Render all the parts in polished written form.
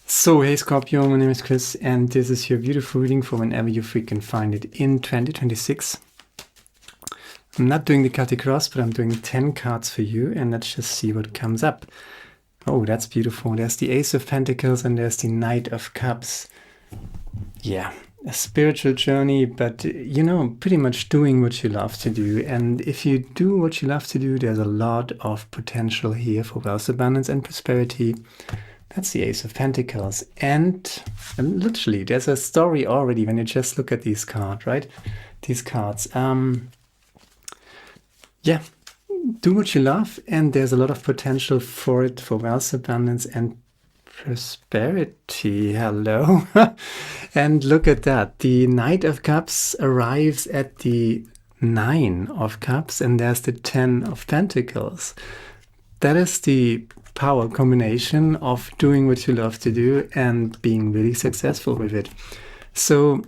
So, hey Scorpio, my name is Chris, and this is your beautiful reading for whenever you freaking find it in 2026. I'm not doing the Celtic cross, but I'm doing 10 cards for you, and let's just see what comes up. Oh, that's beautiful. There's the Ace of Pentacles and there's the Knight of Cups. Yeah, a spiritual journey, but pretty much doing what you love to do. And if you do what you love to do, there's a lot of potential here for wealth, abundance, and prosperity. That's the Ace of Pentacles. And literally, there's a story already when you just look at these cards, right? These cards. Yeah, do what you love, and there's a lot of potential for it, for wealth, abundance, and prosperity. Hello. And look at that. The Knight of Cups arrives at the 9 of Cups, and there's the 10 of Pentacles. That is the power combination of doing what you love to do and being really successful with it. So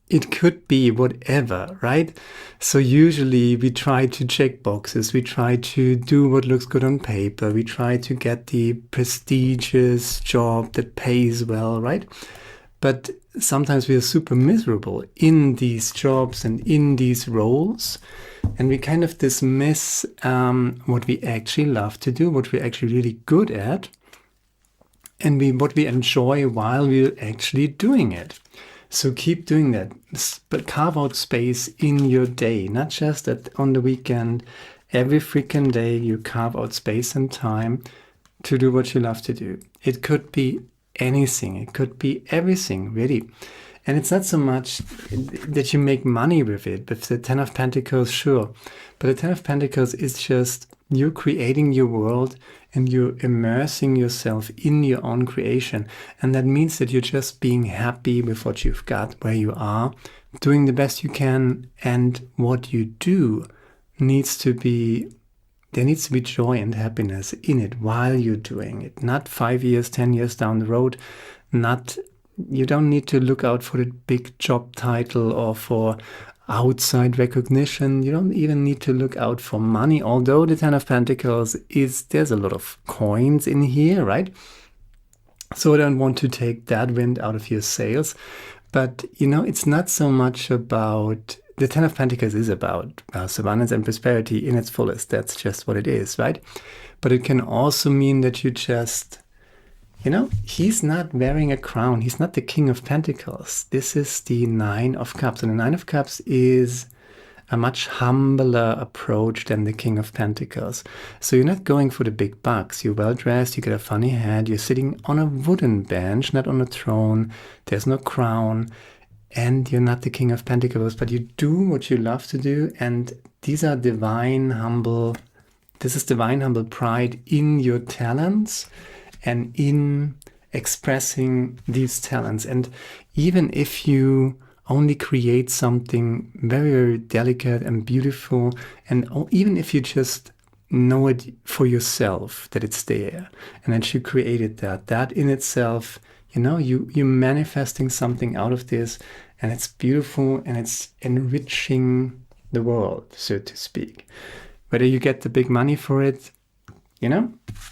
it could be whatever, right? So usually we try to check boxes, we try to do what looks good on paper, we try to get the prestigious job that pays well, right? But sometimes we are super miserable in these jobs and in these roles, and we kind of dismiss what we actually love to do, what we're actually really good at, and what we enjoy while we're actually doing it. So keep doing that, but carve out space in your day, not just that on the weekend. Every freaking day you carve out space and time to do what you love to do. It could be anything, it could be everything, really. And it's not so much that you make money with it. With the 10 of Pentacles, sure. But the 10 of Pentacles is just you creating your world and you're immersing yourself in your own creation. And that means that you're just being happy with what you've got, where you are, doing the best you can. And what you do there needs to be joy and happiness in it while you're doing it. Not 5 years, 10 years down the road. You don't need to look out for the big job title or for outside recognition. You don't even need to look out for money, although the 10 of Pentacles there's a lot of coins in here, right? So I don't want to take that wind out of your sails. But, it's not so much about... The 10 of Pentacles is about abundance and prosperity in its fullest. That's just what it is, right? But it can also mean that you just... he's not wearing a crown. He's not the King of Pentacles. This is the 9 of Cups. And the 9 of Cups is a much humbler approach than the King of Pentacles. So you're not going for the big bucks. You're well dressed, you get a funny hat, you're sitting on a wooden bench, not on a throne. There's no crown. And you're not the King of Pentacles, but you do what you love to do. And these are divine, humble... This is divine, humble pride in your talents and in expressing these talents. And even if you only create something very, very delicate and beautiful, and even if you just know it for yourself, that it's there, and that you created that in itself, you're manifesting something out of this, and it's beautiful, and it's enriching the world, so to speak. Whether you get the big money for it,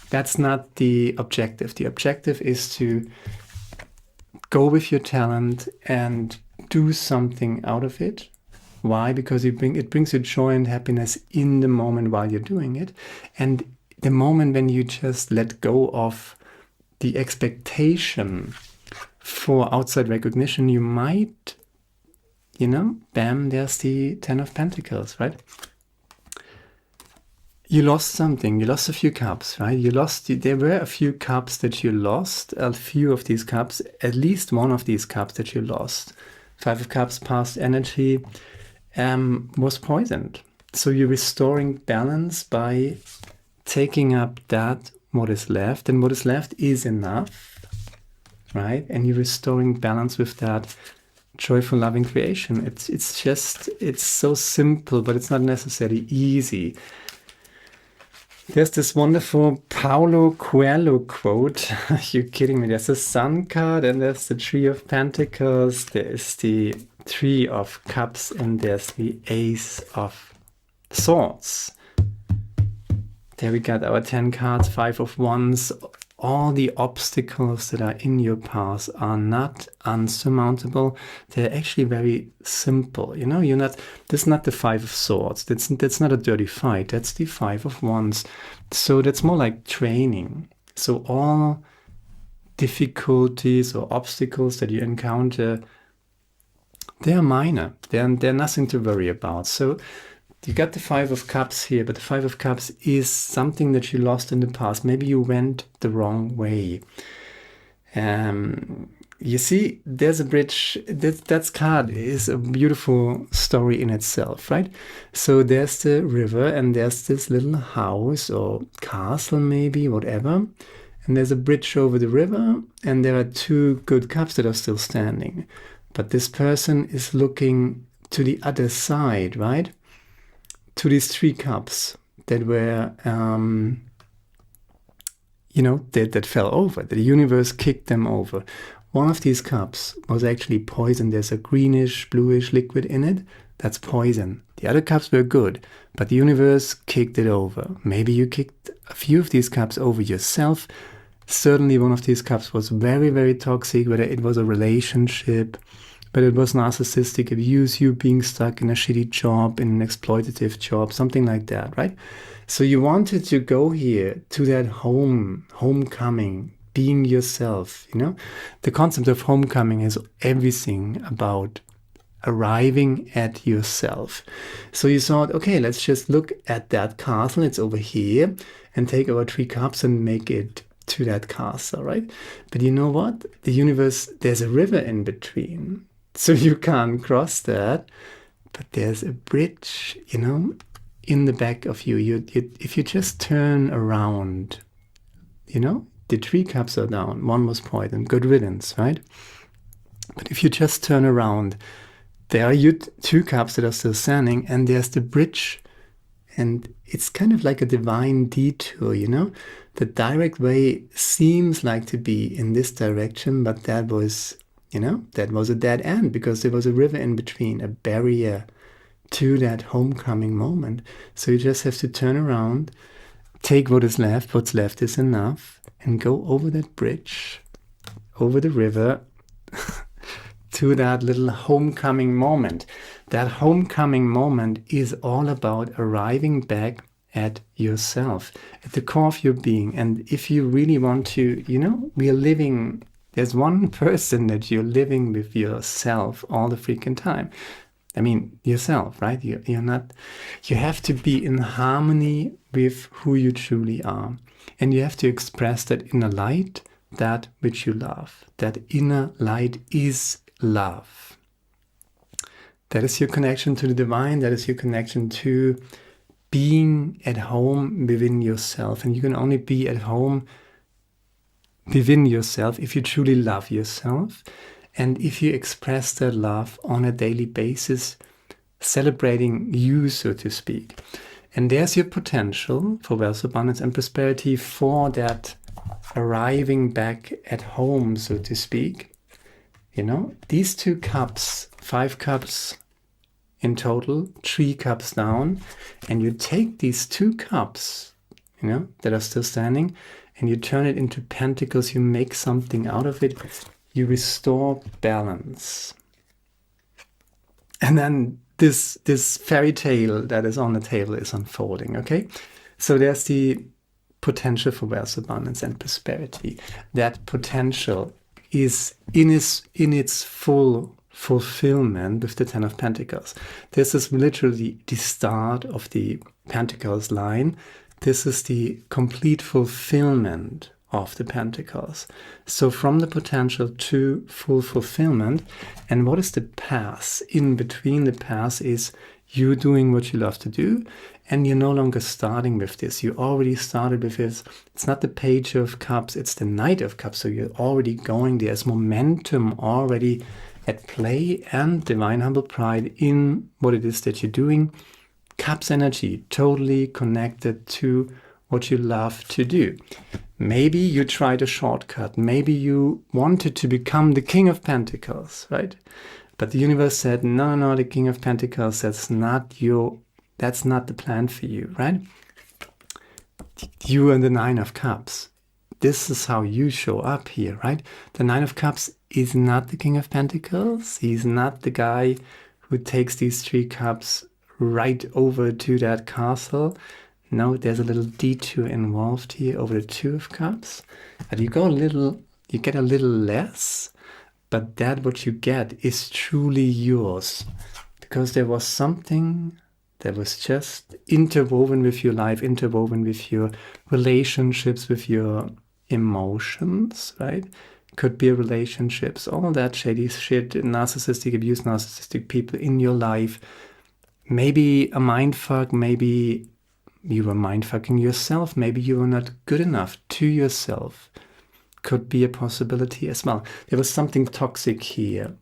that's not the objective. The objective is to go with your talent and do something out of it. Why? Because it brings you joy and happiness in the moment while you're doing it. And the moment when you just let go of the expectation for outside recognition, you might, bam, there's the 10 of Pentacles, right? You lost something. You lost a few cups, right? There were a few cups that you lost, a few of these cups, at least one of these cups that you lost. 5 of Cups, past energy, was poisoned. So you're restoring balance by taking up what is left, and what is left is enough, right? And you're restoring balance with that joyful, loving creation. It's so simple, but it's not necessarily easy. There's this wonderful Paulo Coelho quote. Are you kidding me? There's a Sun card, and there's the 3 of Pentacles, there's the 3 of Cups, and there's the Ace of Swords. There we got our 10 cards, 5 of Wands, all the obstacles that are in your path are not unsurmountable. They're actually very simple. This is not the Five of Swords. That's not a dirty fight. That's the Five of Wands. So that's more like training. So all difficulties or obstacles that you encounter, they're minor. They're nothing to worry about. So you got the Five of Cups here, but the Five of Cups is something that you lost in the past. Maybe you went the wrong way. You see, there's a bridge. That card is a beautiful story in itself, right? So there's the river, and there's this little house or castle, maybe, whatever. And there's a bridge over the river, and there are two good cups that are still standing. But this person is looking to the other side, right? To these three cups that were, that fell over. The universe kicked them over. One of these cups was actually poison. There's a greenish, bluish liquid in it. That's poison. The other cups were good, but the universe kicked it over. Maybe you kicked a few of these cups over yourself. Certainly one of these cups was very, very toxic, whether it was a relationship, but it was narcissistic abuse, you being stuck in a shitty job, in an exploitative job, something like that, right? So you wanted to go here to that homecoming, being yourself, The concept of homecoming is everything about arriving at yourself. So you thought, okay, let's just look at that castle, it's over here, and take our three cups and make it to that castle, right? But you know what? The universe, there's a river in between. So you can't cross that, but there's a bridge, in the back of you. If you just turn around, the three cups are down. One was poison. Good riddance, right? But if you just turn around, there are two cups that are still standing, and there's the bridge. And it's kind of like a divine detour, The direct way seems like to be in this direction, but that was a dead end because there was a river in between, a barrier to that homecoming moment. So you just have to turn around, take what is left, what's left is enough, and go over that bridge, over the river, to that little homecoming moment. That homecoming moment is all about arriving back at yourself, at the core of your being. And if you really want to, there's one person that you're living with yourself all the freaking time. I mean, yourself, right? You have to be in harmony with who you truly are. And you have to express that inner light, that which you love. That inner light is love. That is your connection to the divine. That is your connection to being at home within yourself. And you can only be at home within yourself if you truly love yourself, and if you express that love on a daily basis, celebrating you, so to speak. And there's your potential for wealth, abundance, and prosperity, for that arriving back at home, so to speak. These two cups, 5 cups in total, 3 cups down, and you take these 2 cups, that are still standing, and you turn it into pentacles, you make something out of it, you restore balance. And then this fairy tale that is on the table is unfolding, okay? So there's the potential for wealth, abundance, and prosperity. That potential is in its full fulfillment with the 10 of Pentacles. This is literally the start of the Pentacles line. This is the complete fulfillment of the Pentacles. So from the potential to full fulfillment. And what is the path? In between the path is you doing what you love to do, and you're no longer starting with this. You already started with this. It's not the Page of Cups, it's the Knight of Cups. So you're already going. There's momentum already at play, and divine humble pride in what it is that you're doing. Cups energy, totally connected to what you love to do. Maybe you tried a shortcut. Maybe you wanted to become the King of Pentacles, right? But the universe said, no, the King of Pentacles, that's not the plan for you, right? You and the 9 of Cups. this is how you show up here, right? The Nine of Cups is not the King of Pentacles. He's not the guy who takes these 3 cups right over to that castle. No, there's a little detour involved here over the 2 of Cups. But you get a little less, but that what you get is truly yours. Because there was something that was just interwoven with your life, interwoven with your relationships, with your emotions, right? Could be relationships, all that shady shit, narcissistic abuse, narcissistic people in your life. Maybe a mindfuck, maybe you were mindfucking yourself, maybe you were not good enough to yourself. Could be a possibility as well. There was something toxic here.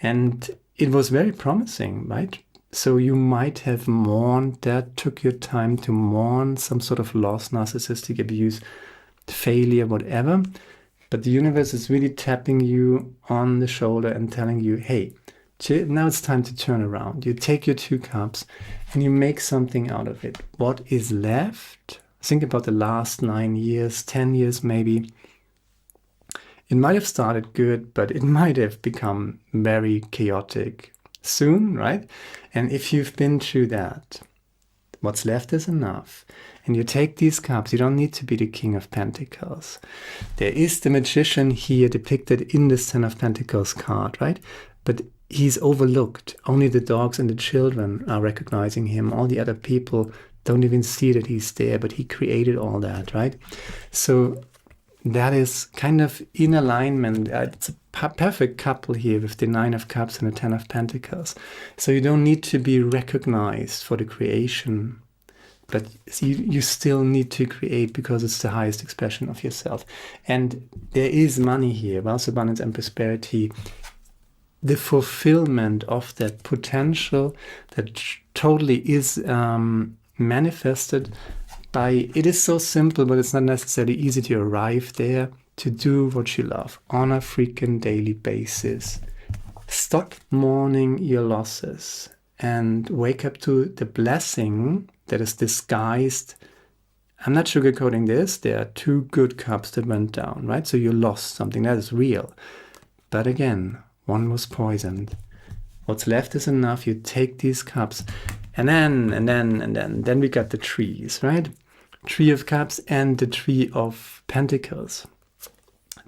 And it was very promising, right? So you might have mourned that, took your time to mourn some sort of loss, narcissistic abuse, failure, whatever. But the universe is really tapping you on the shoulder and telling you, hey, now it's time to turn around. You take your 2 cups and you make something out of it. What is left? Think about the last 9 years, 10 years maybe. It might have started good, but it might have become very chaotic soon, right? And if you've been through that, what's left is enough. And you take these cups, you don't need to be the King of Pentacles. There is the Magician here depicted in this 10 of Pentacles card, right? But he's overlooked. Only the dogs and the children are recognizing him. All the other people don't even see that he's there, but he created all that, right? So that is kind of in alignment. It's a perfect couple here with the 9 of Cups and the 10 of Pentacles. So you don't need to be recognized for the creation, but you still need to create because it's the highest expression of yourself. And there is money here, wealth, abundance, and prosperity. The fulfillment of that potential that totally is manifested by, it is so simple, but it's not necessarily easy to arrive there, to do what you love on a freaking daily basis. Stop mourning your losses and wake up to the blessing that is disguised. I'm not sugarcoating this. There are 2 good cups that went down, right? So you lost something that is real. But again, one was poisoned. What's left is enough. You take these cups and then we got the trees, right? 3 of Cups and the 3 of Pentacles.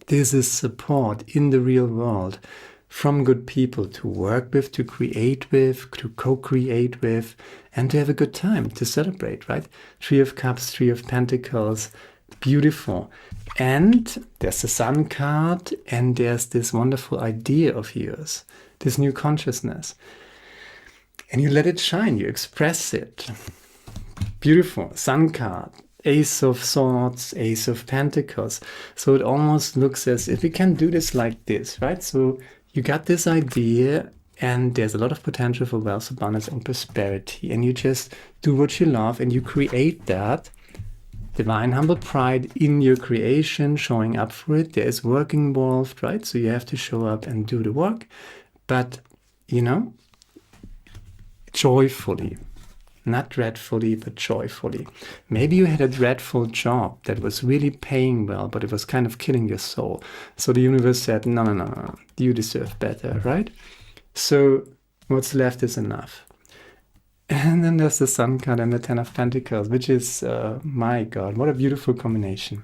This is support in the real world from good people to work with, to create with, to co-create with, and to have a good time, to celebrate, right? 3 of Cups, 3 of Pentacles, beautiful. And there's the Sun card, and there's this wonderful idea of yours, this new consciousness. And you let it shine, you express it. Beautiful. Sun card, Ace of Swords, Ace of Pentacles. So it almost looks as if we can do this like this, right? So you got this idea and there's a lot of potential for wealth, abundance, and prosperity. And you just do what you love and you create that. Divine humble pride in your creation, showing up for it. There is work involved, right? So you have to show up and do the work. But, you know, joyfully. Not dreadfully, but joyfully. Maybe you had a dreadful job that was really paying well, but it was kind of killing your soul. So the universe said, no, you deserve better, right? So what's left is enough. And then there's the Sun card and the 10 of Pentacles, which is, my God, what a beautiful combination.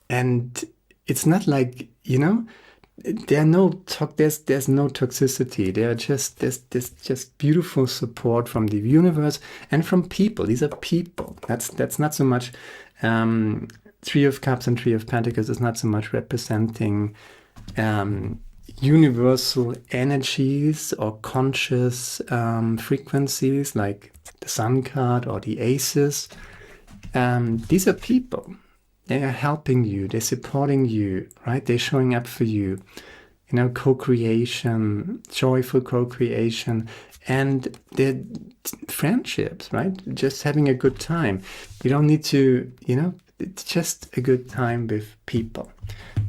And it's not like, you know, there's no toxicity. There's just beautiful support from the universe and from people. These are people. That's not so much 3 of Cups and 3 of Pentacles is not so much representing universal energies or conscious frequencies like the Sun card or the Aces. These are people. They are helping you, they're supporting you, right? They're showing up for you. You know, co-creation, joyful co-creation, and they're friendships, right? Just having a good time. You don't need to, you know, it's just a good time with people.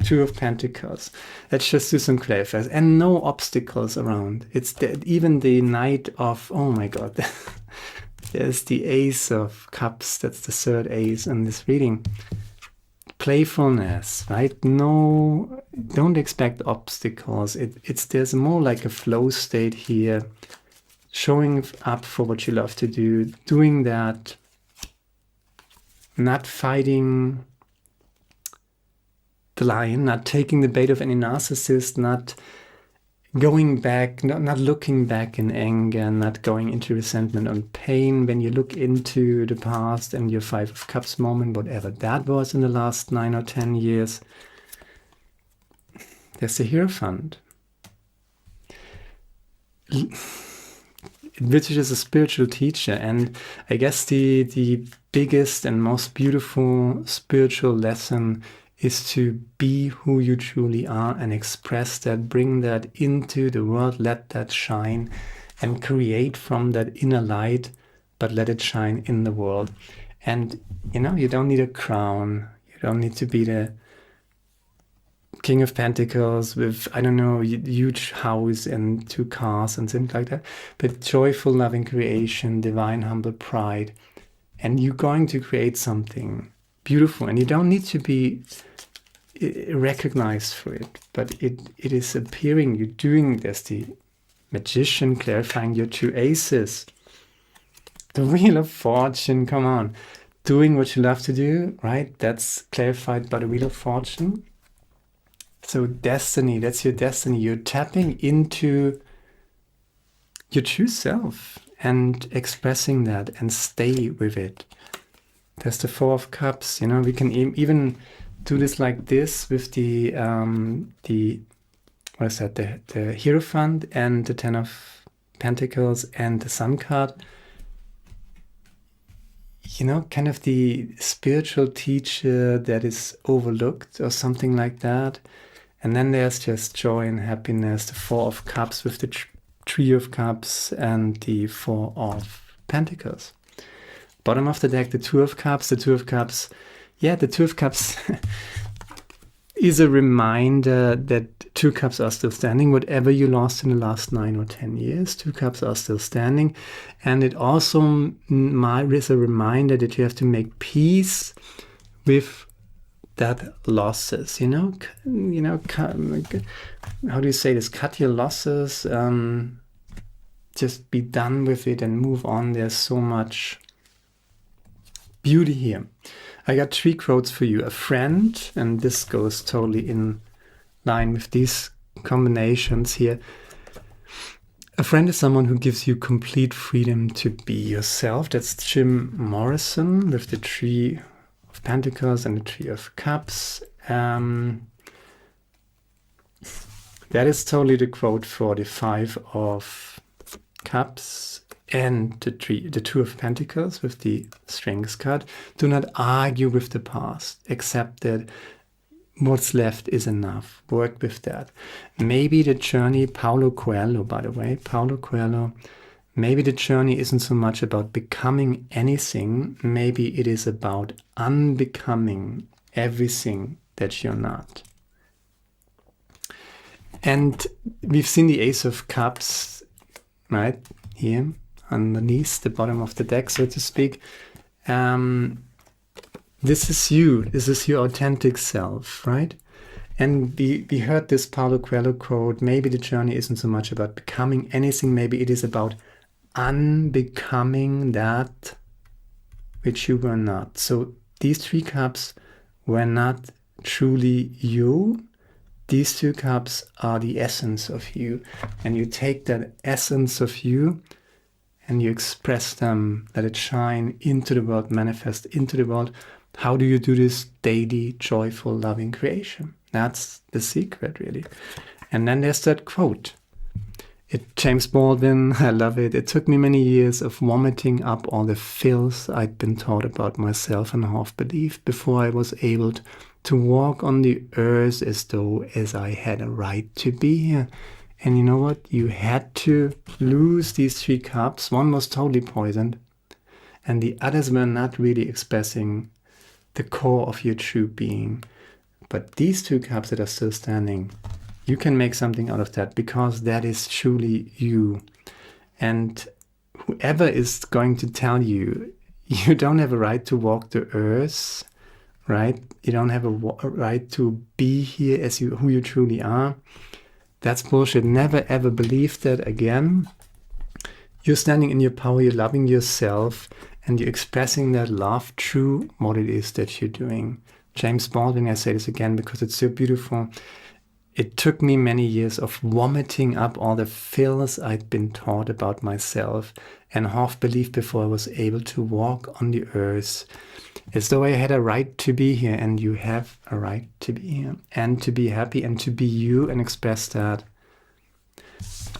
2 of Pentacles. Let's just do some clarifiers. And no obstacles around. It's even the Knight of, oh my God. There's the Ace of Cups. That's the 3rd ace in this reading. playfulness, right? No, don't expect obstacles. There's more like a flow state here, showing up for what you love to do, doing that, not fighting the lion, not taking the bait of any narcissist, not going back, not looking back in anger, not going into resentment and pain. When you look into the past and your Five of Cups moment, whatever that was in the last 9 or 10 years, there's the Hierophant, which is a spiritual teacher. And I guess the biggest and most beautiful spiritual lesson is to be who you truly are and express that, bring that into the world, let that shine and create from that inner light, but let it shine in the world. And, you don't need a crown. You don't need to be the King of Pentacles with, I don't know, huge house and 2 cars and things like that, but joyful, loving creation, divine, humble pride. And you're going to create something beautiful, and you don't need to be recognized for it, but it is appearing. You're doing this. The Magician clarifying your 2 aces. The Wheel of Fortune, come on. Doing what you love to do, right? That's clarified by the Wheel of Fortune. So destiny, that's your destiny. You're tapping into your true self and expressing that and stay with it. There's the 4 of Cups. We can even do this like this with the what is that? The Hierophant and the 10 of Pentacles and the Sun card. Kind of the spiritual teacher that is overlooked or something like that. And then there's just joy and happiness, the 4 of Cups with the 3 of Cups and the 4 of Pentacles. Bottom of the deck, the 2 of Cups. The 2 of Cups, the 2 of Cups is a reminder that 2 cups are still standing. Whatever you lost in the last 9 or 10 years, 2 cups are still standing. And it also is a reminder that you have to make peace with that losses, how do you say this? Cut your losses, just be done with it and move on. There's so much beauty here. I got 3 quotes for you. A friend, and this goes totally in line with these combinations here. A friend is someone who gives you complete freedom to be yourself. That's Jim Morrison with the 3 of Pentacles and the 3 of Cups. That is totally the quote for the 5 of Cups and the 2 of Pentacles with the Strength card. Do not argue with the past. Accept that what's left is enough. Work with that. Maybe the journey, Paulo Coelho, by the way, Paulo Coelho, maybe the journey isn't so much about becoming anything. Maybe it is about unbecoming everything that you're not. And we've seen the Ace of Cups, right, here underneath the bottom of the deck, so to speak. This is you. This is your authentic self, right? And we heard this Paulo Coelho quote, maybe the journey isn't so much about becoming anything. Maybe it is about unbecoming that which you were not. So these 3 cups were not truly you. These 2 cups are the essence of you. And you take that essence of you and you express them, let it shine into the world, manifest into the world. How do you do this? Daily, joyful, loving creation. That's the secret, really. And then there's that quote. James Baldwin, I love it. It took me many years of vomiting up all the filth I'd been taught about myself and half-belief before I was able to walk on the earth as I had a right to be here. And you know what? You had to lose these 3 cups. One was totally poisoned, and the others were not really expressing the core of your true being. But these 2 cups that are still standing, you can make something out of that, because that is truly you. And whoever is going to tell you, you don't have a right to walk the earth right? You don't have a right to be here as who you truly are. That's bullshit. Never ever believe that again. You're standing in your power, you're loving yourself, and you're expressing that love through what it is that you're doing. James Baldwin, I say this again because it's so beautiful. It took me many years of vomiting up all the filth I'd been taught about myself and half belief before I was able to walk on the earth as though I had a right to be here, and you have a right to be here and to be happy and to be you and express that.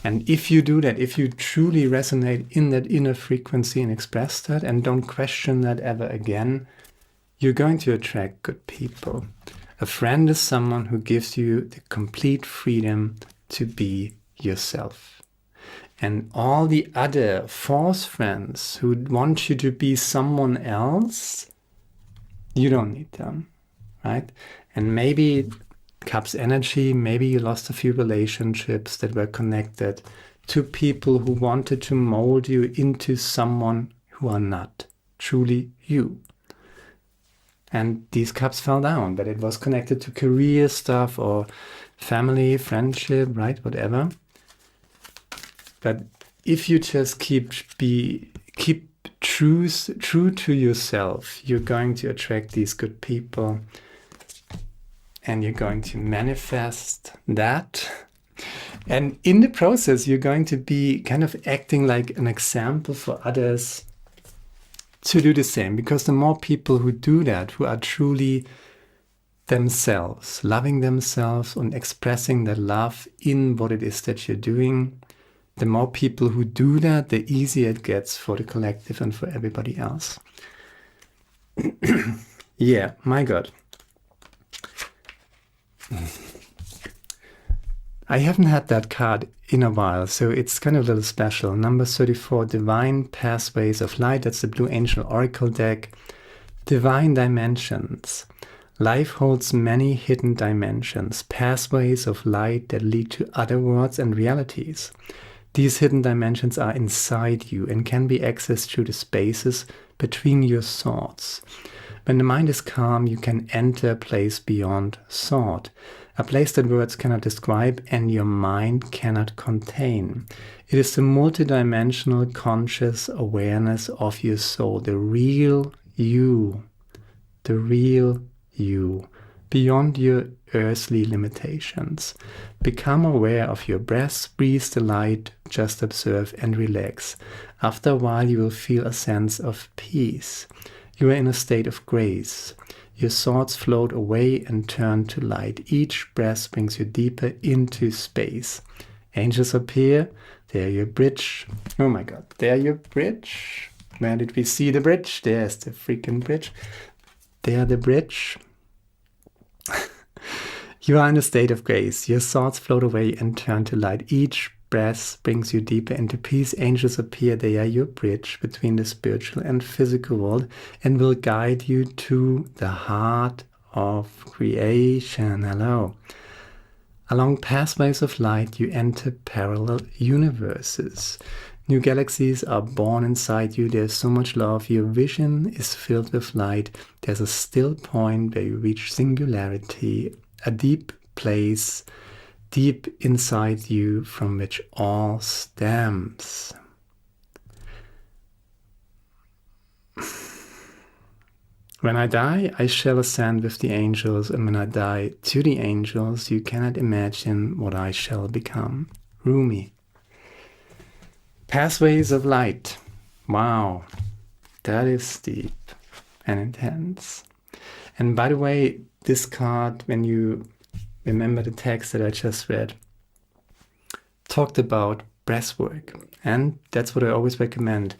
And if you do that, if you truly resonate in that inner frequency and express that and don't question that ever again, you're going to attract good people. A friend is someone who gives you the complete freedom to be yourself. And all the other false friends who want you to be someone else, you don't need them, right? And maybe Cups energy, maybe you lost a few relationships that were connected to people who wanted to mold you into someone who are not truly you. And these cups fell down, but it was connected to career stuff or family, friendship, right? Whatever. But if you just keep true to yourself, you're going to attract these good people. And you're going to manifest that. And in the process, you're going to be kind of acting like an example for others to do the same. Because the more people who do that, who are truly themselves, loving themselves and expressing their love in what it is that you're doing, the more people who do that, the easier it gets for the collective and for everybody else. Yeah, my God. I haven't had that card in a while, so it's kind of a little special. Number 34, Divine Pathways of Light. That's the Blue Angel Oracle deck. Divine Dimensions. Life holds many hidden dimensions, pathways of light that lead to other worlds and realities. These hidden dimensions are inside you and can be accessed through the spaces between your thoughts. When the mind is calm, you can enter a place beyond thought, a place that words cannot describe and your mind cannot contain. It is the multidimensional conscious awareness of your soul, the real you, beyond your earthly limitations. Become aware of your breath, breathe the light, just observe and relax. After a while, you will feel a sense of peace. You are in a state of grace. Your thoughts float away and turn to light. Each breath brings you deeper into space. Angels appear. They're your bridge. Oh my God, they're your bridge. Where did we see the bridge? There's the freaking bridge. They're the bridge. You are in a state of grace. Your thoughts float away and turn to light. Each breath brings you deeper into peace. Angels appear. They are your bridge between the spiritual and physical world and will guide you to the heart of creation. Hello. Along pathways of light, you enter parallel universes. New galaxies are born inside you. There's so much love. Your vision is filled with light. There's a still point where you reach singularity, a deep place deep inside you from which all stems. When I die, I shall ascend with the angels, and when I die to the angels, you cannot imagine what I shall become. Rumi. Pathways of light. Wow, that is deep and intense. And by the way, this card, when you remember the text that I just read, talked about breathwork. And that's what I always recommend.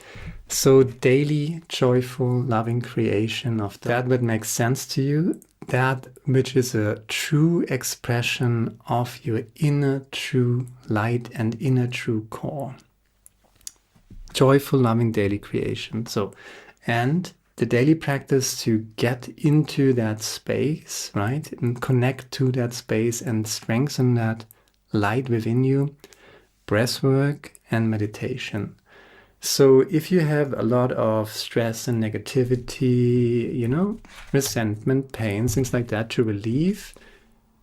So daily, joyful, loving creation of that which makes sense to you, that which is a true expression of your inner true light and inner true core. Joyful, loving daily creation. And the daily practice to get into that space, right? And connect to that space and strengthen that light within you. Breathwork and meditation. So if you have a lot of stress and negativity, you know, resentment, pain, things like that to relieve,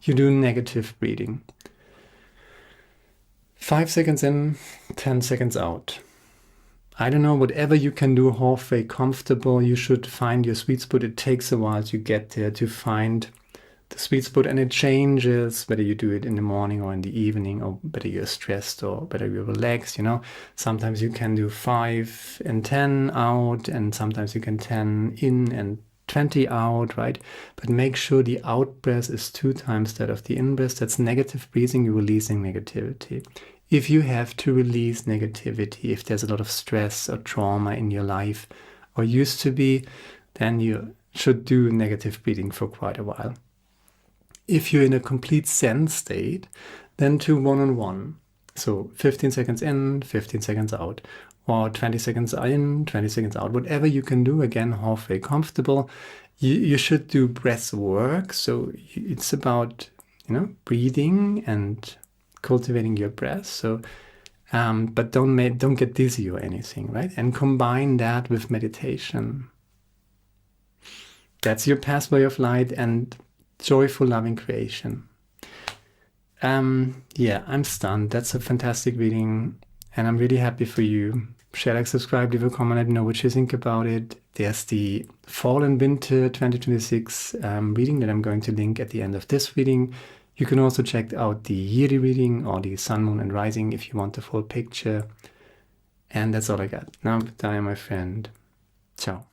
you do negative breathing. 5 seconds in, 10 seconds out. I don't know, whatever you can do halfway comfortable, you should find your sweet spot. It takes a while to get there, to find the sweet spot, and it changes whether you do it in the morning or in the evening, or whether you're stressed or whether you're relaxed, you know. Sometimes you can do 5 and 10 out, and sometimes you can 10 in and 20 out, right? But make sure the out breath is 2 times that of the in breath. That's negative breathing, you're releasing negativity. If you have to release negativity, if there's a lot of stress or trauma in your life, or used to be, then you should do negative breathing for quite a while. If you're in a complete Zen state, then do one-on-one. So 15 seconds in, 15 seconds out, or 20 seconds in, 20 seconds out. Whatever you can do, again, halfway comfortable. You should do breath work. So it's about, you know, breathing and cultivating your breath. So, but don't get dizzy or anything, right? And combine that with meditation. That's your pathway of light and joyful, loving creation. Yeah, I'm stunned. That's a fantastic reading, and I'm really happy for you. Share, like, subscribe, leave a comment, let me know what you think about it. There's the Fall and Winter 2026 reading that I'm going to link at the end of this reading. You can also check out the yearly reading or the Sun, Moon, and Rising if you want the full picture. And that's all I got. Now, my friend. Ciao.